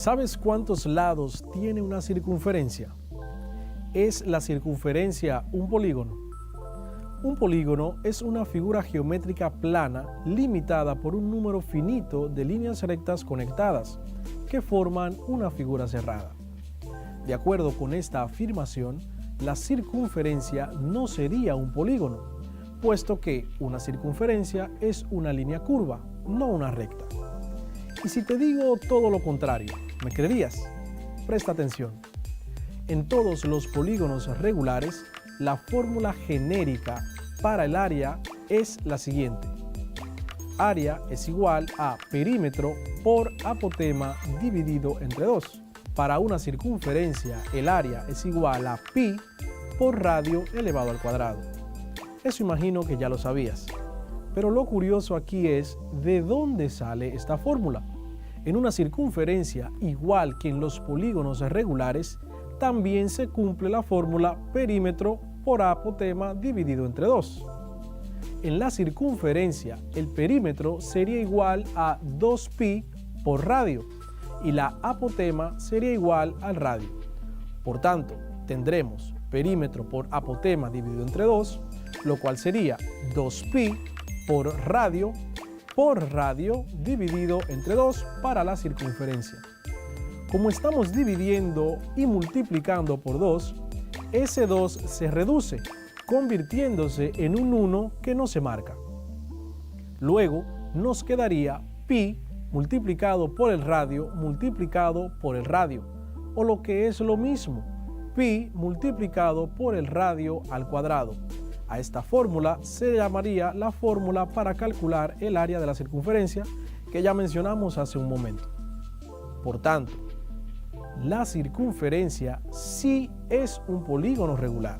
¿Sabes cuántos lados tiene una circunferencia? ¿Es la circunferencia un polígono? Un polígono es una figura geométrica plana limitada por un número finito de líneas rectas conectadas que forman una figura cerrada. De acuerdo con esta afirmación, la circunferencia no sería un polígono, puesto que una circunferencia es una línea curva, no una recta. Y si te digo todo lo contrario, ¿me creerías? Presta atención. En todos los polígonos regulares, la fórmula genérica para el área es la siguiente. Área es igual a perímetro por apotema dividido entre 2. Para una circunferencia, el área es igual a pi por radio elevado al cuadrado. Eso imagino que ya lo sabías. Pero lo curioso aquí es de dónde sale esta fórmula. En una circunferencia, igual que en los polígonos regulares, también se cumple la fórmula perímetro por apotema dividido entre 2. En la circunferencia, el perímetro sería igual a 2pi por radio y la apotema sería igual al radio. Por tanto, tendremos perímetro por apotema dividido entre 2, lo cual sería 2pi por radio dividido entre 2 para la circunferencia. Como estamos dividiendo y multiplicando por 2, ese 2 se reduce, convirtiéndose en un 1 que no se marca. Luego nos quedaría pi multiplicado por el radio multiplicado por el radio, o lo que es lo mismo, pi multiplicado por el radio al cuadrado. A esta fórmula se llamaría la fórmula para calcular el área de la circunferencia que ya mencionamos hace un momento. Por tanto, la circunferencia sí es un polígono regular,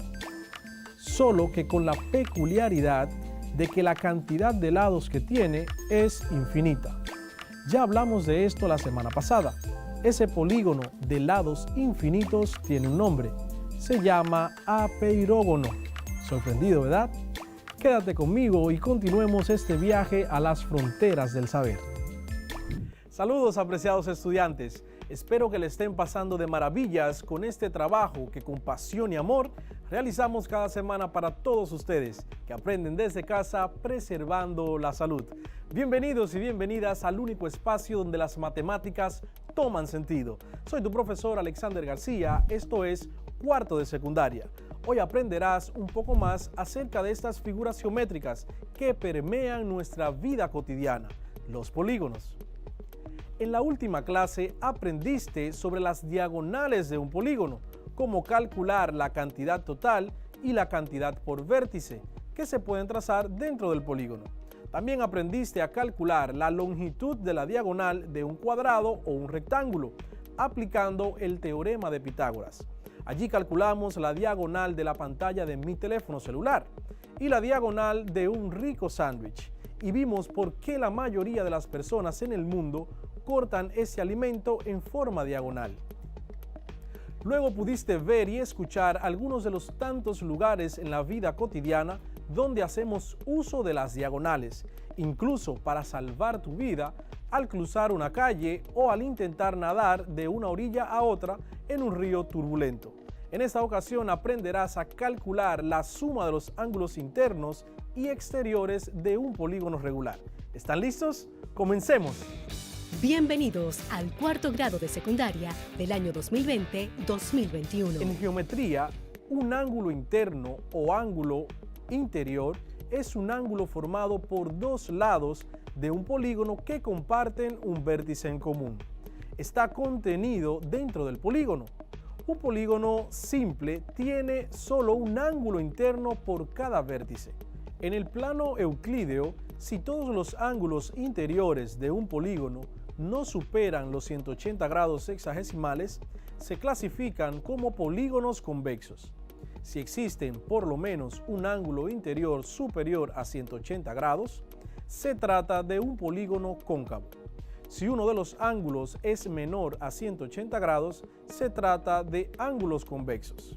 solo que con la peculiaridad de que la cantidad de lados que tiene es infinita. Ya hablamos de esto la semana pasada. Ese polígono de lados infinitos tiene un nombre. Se llama apeirógono. ¿Sorprendido, verdad? Quédate conmigo y continuemos este viaje a las fronteras del saber. Saludos, apreciados estudiantes. Espero que le estén pasando de maravillas con este trabajo que con pasión y amor realizamos cada semana para todos ustedes que aprenden desde casa preservando la salud. Bienvenidos y bienvenidas al único espacio donde las matemáticas toman sentido. Soy tu profesor Alexander García, esto es cuarto de secundaria. Hoy aprenderás un poco más acerca de estas figuras geométricas que permean nuestra vida cotidiana, los polígonos. En la última clase aprendiste sobre las diagonales de un polígono, cómo calcular la cantidad total y la cantidad por vértice que se pueden trazar dentro del polígono. También aprendiste a calcular la longitud de la diagonal de un cuadrado o un rectángulo, aplicando el teorema de Pitágoras. Allí calculamos la diagonal de la pantalla de mi teléfono celular y la diagonal de un rico sándwich. Y vimos por qué la mayoría de las personas en el mundo cortan ese alimento en forma diagonal. Luego pudiste ver y escuchar algunos de los tantos lugares en la vida cotidiana donde hacemos uso de las diagonales, incluso para salvar tu vida al cruzar una calle o al intentar nadar de una orilla a otra en un río turbulento. En esta ocasión aprenderás a calcular la suma de los ángulos internos y exteriores de un polígono regular. ¿Están listos? ¡Comencemos! Bienvenidos al cuarto grado de secundaria del año 2020-2021. En geometría, un ángulo interno o ángulo interior es un ángulo formado por dos lados de un polígono que comparten un vértice en común. Está contenido dentro del polígono. Un polígono simple tiene solo un ángulo interno por cada vértice. En el plano euclídeo, si todos los ángulos interiores de un polígono no superan los 180 grados sexagesimales, se clasifican como polígonos convexos. Si existen por lo menos un ángulo interior superior a 180 grados, se trata de un polígono cóncavo. Si uno de los ángulos es menor a 180 grados, se trata de ángulos convexos.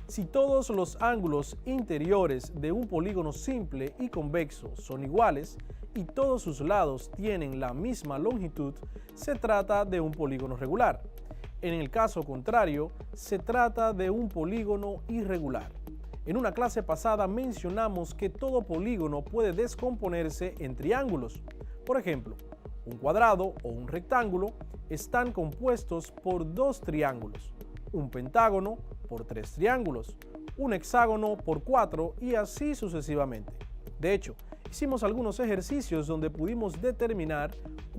Si todos los ángulos interiores de un polígono simple y convexo son iguales y todos sus lados tienen la misma longitud, se trata de un polígono regular. En el caso contrario, se trata de un polígono irregular. En una clase pasada mencionamos que todo polígono puede descomponerse en triángulos. Por ejemplo, un cuadrado o un rectángulo están compuestos por dos triángulos, un pentágono por tres triángulos, un hexágono por cuatro y así sucesivamente. De hecho, hicimos algunos ejercicios donde pudimos determinar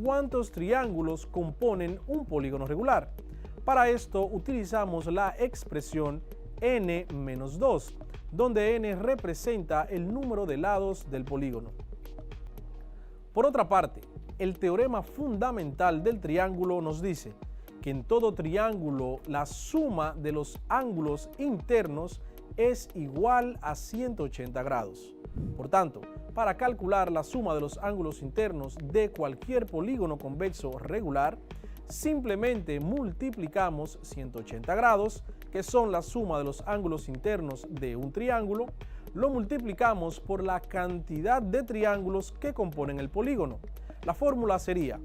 cuántos triángulos componen un polígono regular. Para esto utilizamos la expresión n-2, donde n representa el número de lados del polígono. Por otra parte, el teorema fundamental del triángulo nos dice que en todo triángulo la suma de los ángulos internos es igual a 180 grados. Por tanto, para calcular la suma de los ángulos internos de cualquier polígono convexo regular, simplemente multiplicamos 180 grados, que son la suma de los ángulos internos de un triángulo, lo multiplicamos por la cantidad de triángulos que componen el polígono. La fórmula sería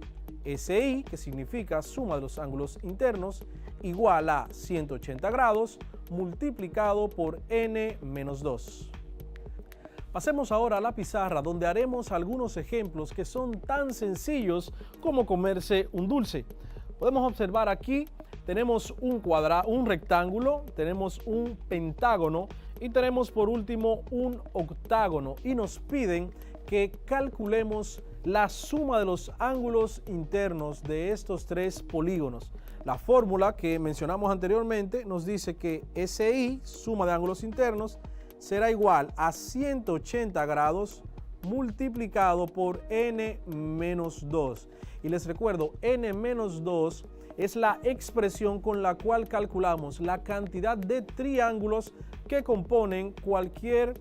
SI, que significa suma de los ángulos internos, igual a 180 grados multiplicado por n-2. Pasemos ahora a la pizarra, donde haremos algunos ejemplos que son tan sencillos como comerse un dulce. Podemos observar aquí, tenemos un rectángulo, tenemos un pentágono y tenemos por último un octágono y nos piden que calculemos la suma de los ángulos internos de estos tres polígonos. La fórmula que mencionamos anteriormente nos dice que SI, suma de ángulos internos, será igual a 180 grados multiplicado por n-2. Y les recuerdo, n-2 es la expresión con la cual calculamos la cantidad de triángulos que componen cualquier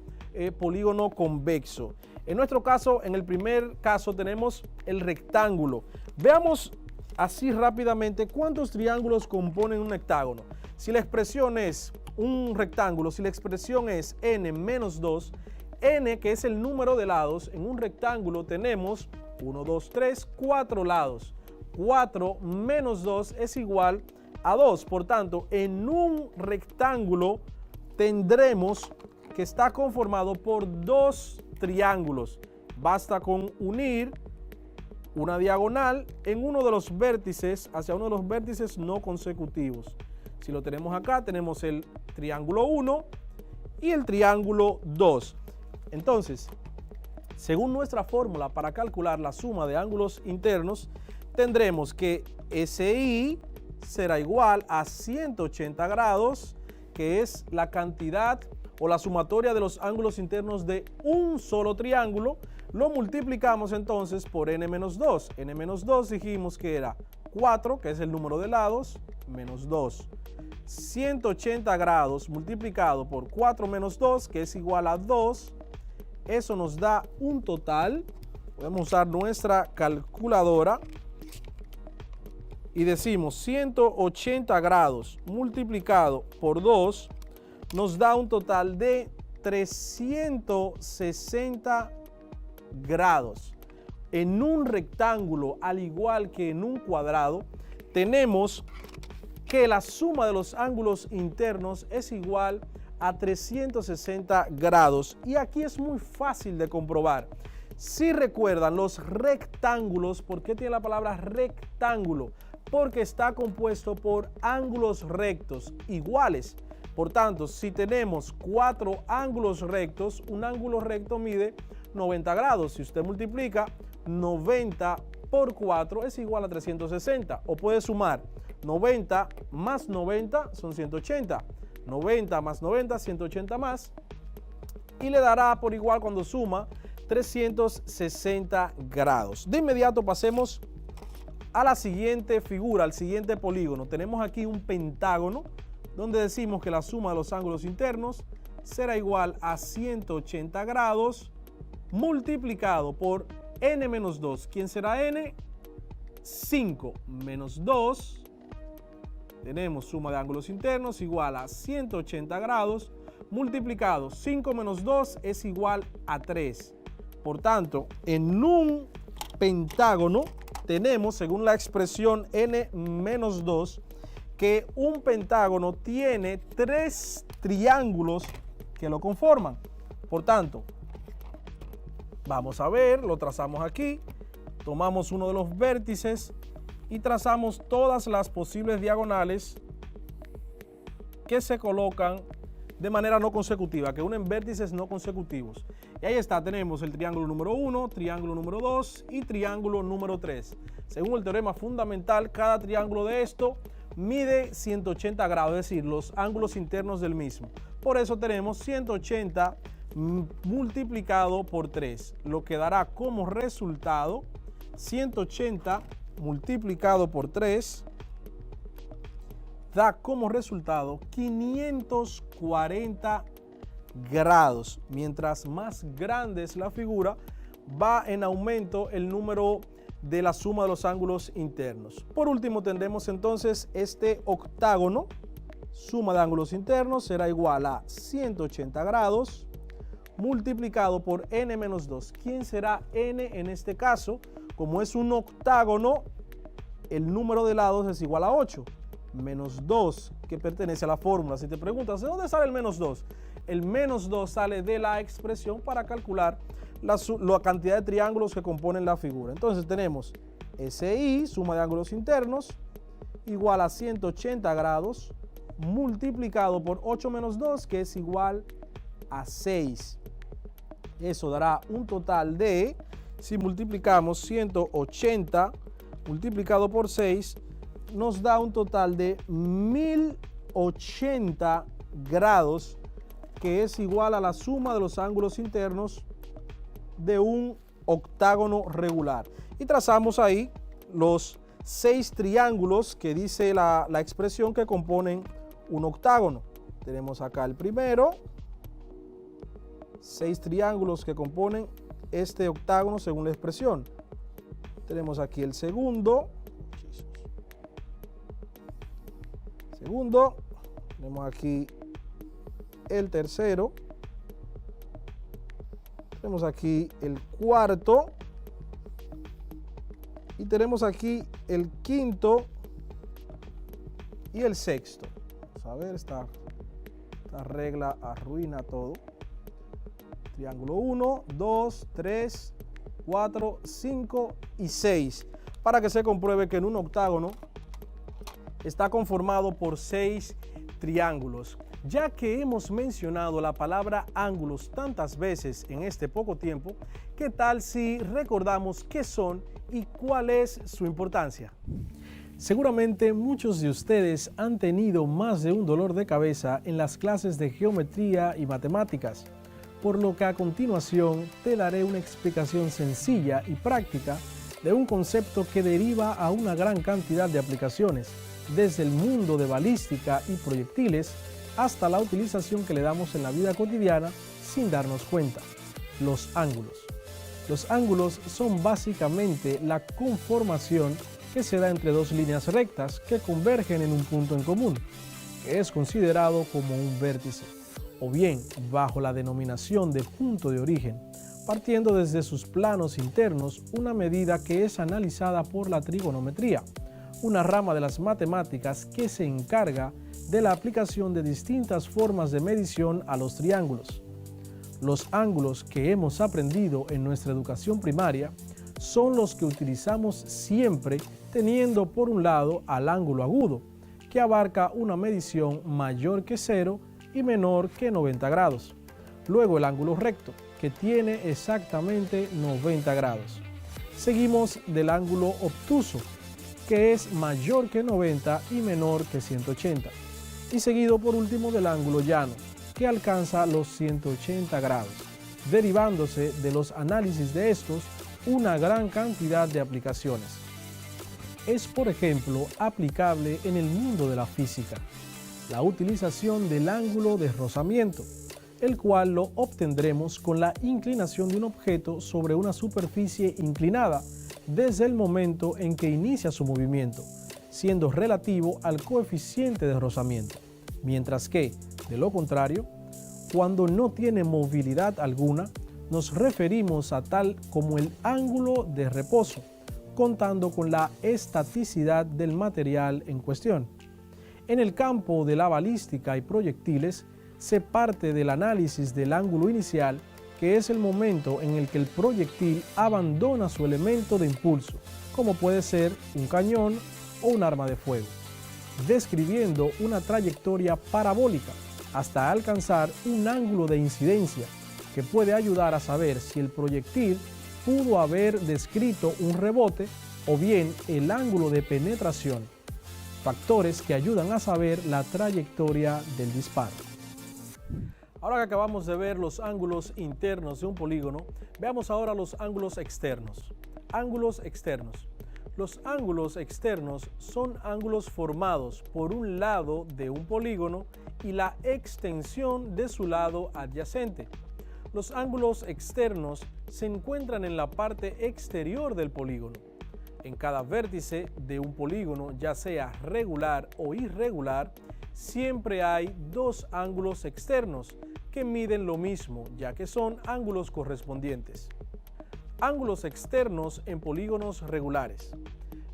polígono convexo. En nuestro caso, en el primer caso, tenemos el rectángulo. Veamos así rápidamente cuántos triángulos componen un hectágono. Si la expresión es un rectángulo, si la expresión es n-2, n, que es el número de lados, en un rectángulo tenemos 1, 2, 3, 4 lados. 4 menos 2 es igual a 2. Por tanto, en un rectángulo tendremos que está conformado por dos triángulos. Basta con unir una diagonal en uno de los vértices hacia uno de los vértices no consecutivos. Si lo tenemos acá, tenemos el triángulo 1 y el triángulo 2. Entonces, según nuestra fórmula para calcular la suma de ángulos internos, tendremos que SI será igual a 180 grados, que es la cantidad o la sumatoria de los ángulos internos de un solo triángulo. Lo multiplicamos entonces por n-2. n-2 dijimos que era 4, que es el número de lados, menos 2. 180 grados multiplicado por 4 menos 2, que es igual a 2. Eso nos da un total. Podemos usar nuestra calculadora y decimos 180 grados multiplicado por 2 nos da un total de 360 grados. En un rectángulo, al igual que en un cuadrado, tenemos que la suma de los ángulos internos es igual a 360 grados. Y aquí es muy fácil de comprobar. Si recuerdan, los rectángulos, ¿por qué tiene la palabra rectángulo? Porque está compuesto por ángulos rectos iguales. Por tanto, si tenemos 4 ángulos rectos, un ángulo recto mide 90 grados. Si usted multiplica 90 por 4 es igual a 360. O puede sumar 90 más 90 son 180. 90 más 90, 180 más. Y le dará por igual cuando suma 360 grados. De inmediato pasemos a la siguiente figura, al siguiente polígono. Tenemos aquí un pentágono, donde decimos que la suma de los ángulos internos será igual a 180 grados multiplicado por n-2. ¿Quién será n? 5 menos 2. Tenemos suma de ángulos internos igual a 180 grados multiplicado 5 menos 2 es igual a 3. Por tanto, en un pentágono tenemos, según la expresión n-2, que un pentágono tiene 3 triángulos que lo conforman. Por tanto, vamos a ver, lo trazamos aquí, tomamos uno de los vértices y trazamos todas las posibles diagonales que se colocan de manera no consecutiva, que unen vértices no consecutivos. Y ahí está, tenemos el triángulo número 1, triángulo número 2 y triángulo número 3. Según el teorema fundamental, cada triángulo de esto mide 180 grados, es decir, los ángulos internos del mismo. Por eso tenemos 180 multiplicado por 3, lo que dará como resultado 180 multiplicado por 3 da como resultado 540 grados. Mientras más grande es la figura, va en aumento el número de la suma de los ángulos internos. Por último, tendremos entonces este octágono. Suma de ángulos internos será igual a 180 grados multiplicado por n-2. ¿Quién será n en este caso? Como es un octágono, el número de lados es igual a 8. Menos 2, que pertenece a la fórmula. Si te preguntas, ¿de dónde sale el menos 2? El menos 2 sale de la expresión para calcular la cantidad de triángulos que componen la figura. Entonces tenemos SI, suma de ángulos internos, igual a 180 grados, multiplicado por 8 menos 2, que es igual a 6. Eso dará un total de, si multiplicamos 180 multiplicado por 6, nos da un total de 1080 grados, que es igual a la suma de los ángulos internos de un octágono regular. Y trazamos ahí los 6 triángulos que dice la expresión que componen un octágono. Tenemos acá el primero, 6 triángulos que componen este octágono según la expresión. Tenemos aquí el segundo. Tenemos aquí el tercero, tenemos aquí el cuarto y tenemos aquí el quinto y el sexto. Vamos a ver, esta regla arruina todo. Triángulo 1, 2, 3, 4, 5 y 6, para que se compruebe que en un octágono está conformado por 6 triángulos. Ya que hemos mencionado la palabra ángulos tantas veces en este poco tiempo, ¿qué tal si recordamos qué son y cuál es su importancia? Seguramente muchos de ustedes han tenido más de un dolor de cabeza en las clases de geometría y matemáticas, por lo que a continuación te daré una explicación sencilla y práctica de un concepto que deriva a una gran cantidad de aplicaciones, desde el mundo de balística y proyectiles hasta la utilización que le damos en la vida cotidiana sin darnos cuenta: los ángulos. Los ángulos son básicamente la conformación que se da entre dos líneas rectas que convergen en un punto en común, que es considerado como un vértice, o bien bajo la denominación de punto de origen, partiendo desde sus planos internos, una medida que es analizada por la trigonometría, una rama de las matemáticas que se encarga de la aplicación de distintas formas de medición a los triángulos. Los ángulos que hemos aprendido en nuestra educación primaria son los que utilizamos siempre, teniendo por un lado al ángulo agudo, que abarca una medición mayor que 0 y menor que 90 grados. Luego el ángulo recto, que tiene exactamente 90 grados. Seguimos del ángulo obtuso, que es mayor que 90 y menor que 180. Y seguido por último del ángulo llano, que alcanza los 180 grados, derivándose de los análisis de estos una gran cantidad de aplicaciones. Es, por ejemplo, aplicable en el mundo de la física, la utilización del ángulo de rozamiento, el cual lo obtendremos con la inclinación de un objeto sobre una superficie inclinada desde el momento en que inicia su movimiento, siendo relativo al coeficiente de rozamiento, mientras que, de lo contrario, cuando no tiene movilidad alguna, nos referimos a tal como el ángulo de reposo, contando con la estaticidad del material en cuestión. En el campo de la balística y proyectiles, se parte del análisis del ángulo inicial, que es el momento en el que el proyectil abandona su elemento de impulso, como puede ser un cañón o un arma de fuego, describiendo una trayectoria parabólica hasta alcanzar un ángulo de incidencia que puede ayudar a saber si el proyectil pudo haber descrito un rebote o bien el ángulo de penetración, factores que ayudan a saber la trayectoria del disparo. Ahora que acabamos de ver los ángulos internos de un polígono, veamos ahora los ángulos externos. Ángulos externos. Los ángulos externos son ángulos formados por un lado de un polígono y la extensión de su lado adyacente. Los ángulos externos se encuentran en la parte exterior del polígono. En cada vértice de un polígono, ya sea regular o irregular, siempre hay dos ángulos externos que miden lo mismo, ya que son ángulos correspondientes. Ángulos externos en polígonos regulares.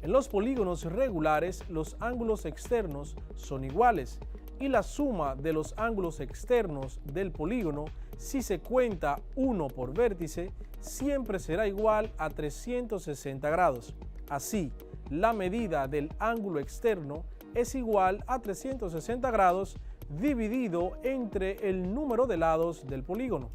En los polígonos regulares, los ángulos externos son iguales y la suma de los ángulos externos del polígono, si se cuenta uno por vértice, siempre será igual a 360 grados. Así, la medida del ángulo externo es igual a 360 grados dividido entre el número de lados del polígono.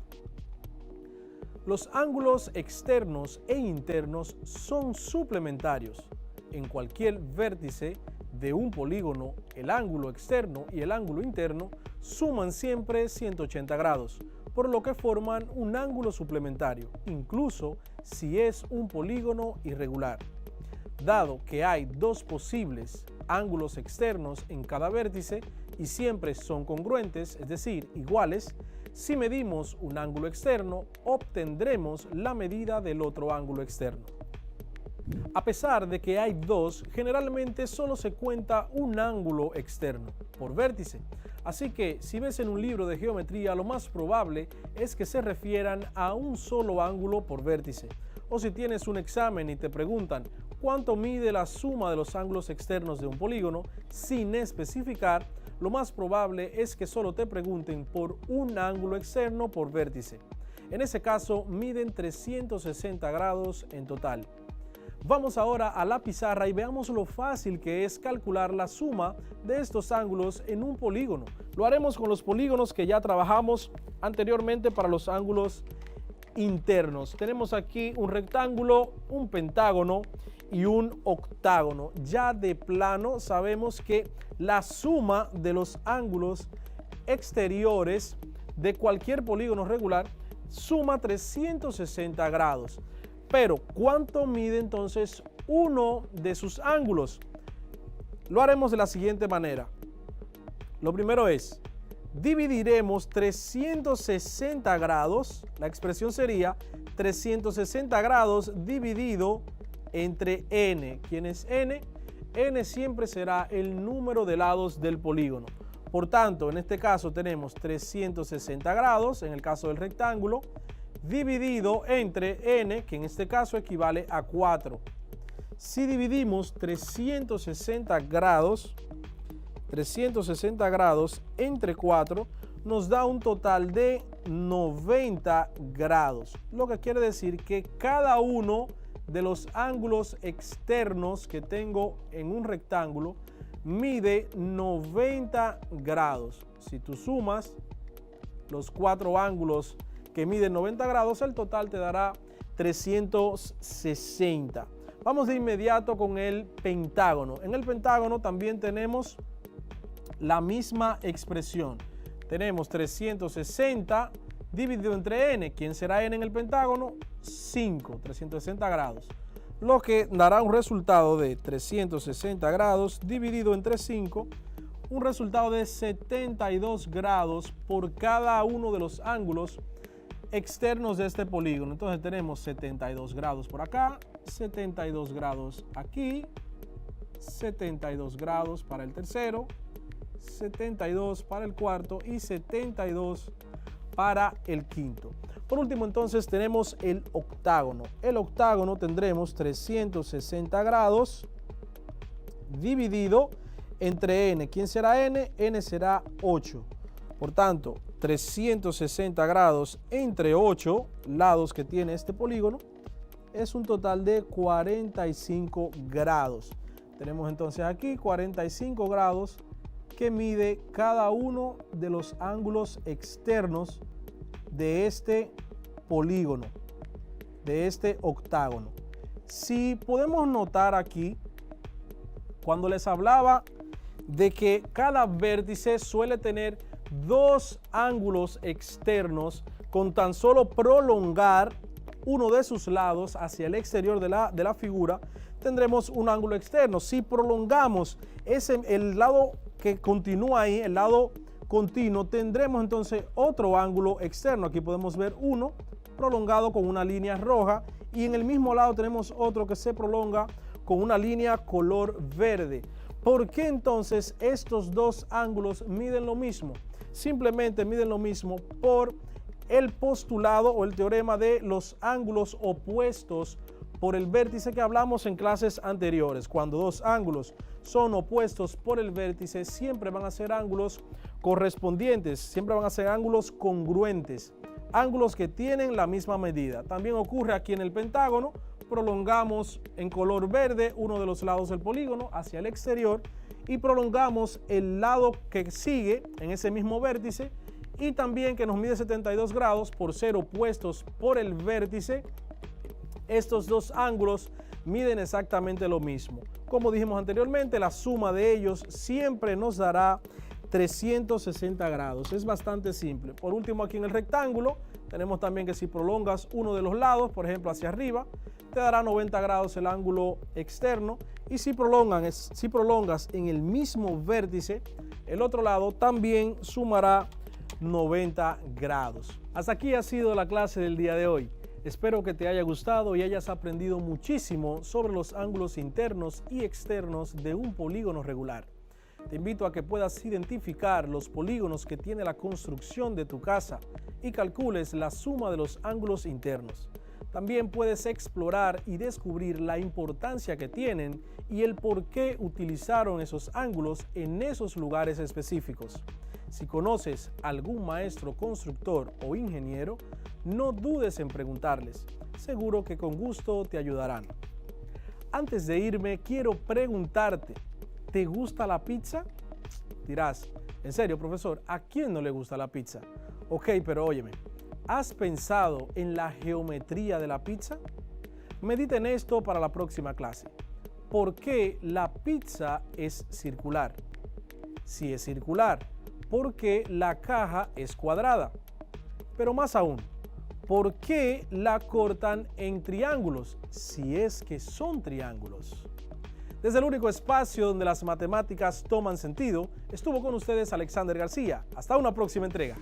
Los ángulos externos e internos son suplementarios. En cualquier vértice de un polígono, el ángulo externo y el ángulo interno suman siempre 180 grados, por lo que forman un ángulo suplementario, incluso si es un polígono irregular. Dado que hay dos posibles ángulos externos en cada vértice y siempre son congruentes, es decir, iguales, si medimos un ángulo externo, obtendremos la medida del otro ángulo externo. A pesar de que hay dos, generalmente solo se cuenta un ángulo externo por vértice. Así que si ves en un libro de geometría, lo más probable es que se refieran a un solo ángulo por vértice. O si tienes un examen y te preguntan cuánto mide la suma de los ángulos externos de un polígono sin especificar, lo más probable es que solo te pregunten por un ángulo externo por vértice. En ese caso, miden 360 grados en total. Vamos ahora a la pizarra y veamos lo fácil que es calcular la suma de estos ángulos en un polígono. Lo haremos con los polígonos que ya trabajamos anteriormente para los ángulos internos. Tenemos aquí un rectángulo, un pentágono y un octágono. Ya de plano sabemos que la suma de los ángulos exteriores de cualquier polígono regular suma 360 grados. Pero, ¿cuánto mide entonces uno de sus ángulos? Lo haremos de la siguiente manera. Lo primero es, dividiremos 360 grados, la expresión sería 360 grados dividido entre n. ¿Quién es n? N siempre será el número de lados del polígono. Por tanto, en este caso tenemos 360 grados, en el caso del rectángulo, dividido entre n, que en este caso equivale a 4. Si dividimos 360 grados entre 4, nos da un total de 90 grados, lo que quiere decir que cada uno de los ángulos externos que tengo en un rectángulo mide 90 grados. Si tú sumas los 4 ángulos que miden 90 grados, el total te dará 360. Vamos de inmediato con el pentágono. En el pentágono también tenemos la misma expresión. Tenemos 360 dividido entre n. ¿Quién será n en el pentágono? 5, 360 grados. Lo que dará un resultado de 360 grados dividido entre 5, un resultado de 72 grados por cada uno de los ángulos externos de este polígono. Entonces tenemos 72 grados por acá, 72 grados aquí, 72 grados para el tercero, 72 para el cuarto y 72 para el quinto. Por último, entonces, tenemos el octágono. El octágono tendremos 360 grados dividido entre n. ¿Quién será n? N será 8. Por tanto, 360 grados entre 8 lados que tiene este polígono es un total de 45 grados. Tenemos entonces aquí 45 grados que mide cada uno de los ángulos externos de este polígono, de este octágono. Si podemos notar aquí, cuando les hablaba de que cada vértice suele tener dos ángulos externos con tan solo prolongar uno de sus lados hacia el exterior de la figura, tendremos un ángulo externo. Si prolongamos el lado que continúa ahí, el lado continuo, tendremos entonces otro ángulo externo. Aquí podemos ver uno prolongado con una línea roja y en el mismo lado tenemos otro que se prolonga con una línea color verde. ¿Por qué entonces estos dos ángulos miden lo mismo? Simplemente miden lo mismo por el postulado o el teorema de los ángulos opuestos por el vértice que hablamos en clases anteriores. Cuando dos ángulos son opuestos por el vértice, siempre van a ser ángulos correspondientes, siempre van a ser ángulos congruentes, ángulos que tienen la misma medida. También ocurre aquí en el pentágono. Prolongamos en color verde uno de los lados del polígono hacia el exterior y prolongamos el lado que sigue en ese mismo vértice y también que nos mide 72 grados por ser opuestos por el vértice. Estos dos ángulos miden exactamente lo mismo. Como dijimos anteriormente, la suma de ellos siempre nos dará 360 grados. Es bastante simple. Por último, aquí en el rectángulo tenemos también que si prolongas uno de los lados, por ejemplo hacia arriba, te dará 90 grados el ángulo externo, y si prolongas en el mismo vértice, el otro lado también sumará 90 grados. Hasta aquí ha sido la clase del día de hoy. Espero que te haya gustado y hayas aprendido muchísimo sobre los ángulos internos y externos de un polígono regular. Te invito a que puedas identificar los polígonos que tiene la construcción de tu casa y calcules la suma de los ángulos internos. También puedes explorar y descubrir la importancia que tienen y el por qué utilizaron esos ángulos en esos lugares específicos. Si conoces algún maestro constructor o ingeniero, no dudes en preguntarles. Seguro que con gusto te ayudarán. Antes de irme, quiero preguntarte, ¿te gusta la pizza? Dirás, ¿en serio, profesor? ¿A quién no le gusta la pizza? Ok, pero óyeme, ¿has pensado en la geometría de la pizza? Medita en esto para la próxima clase. ¿Por qué la pizza es circular? Si es circular, ¿por qué la caja es cuadrada? Pero más aún, ¿por qué la cortan en triángulos si es que son triángulos? Desde el único espacio donde las matemáticas toman sentido, estuvo con ustedes Alexander García. Hasta una próxima entrega.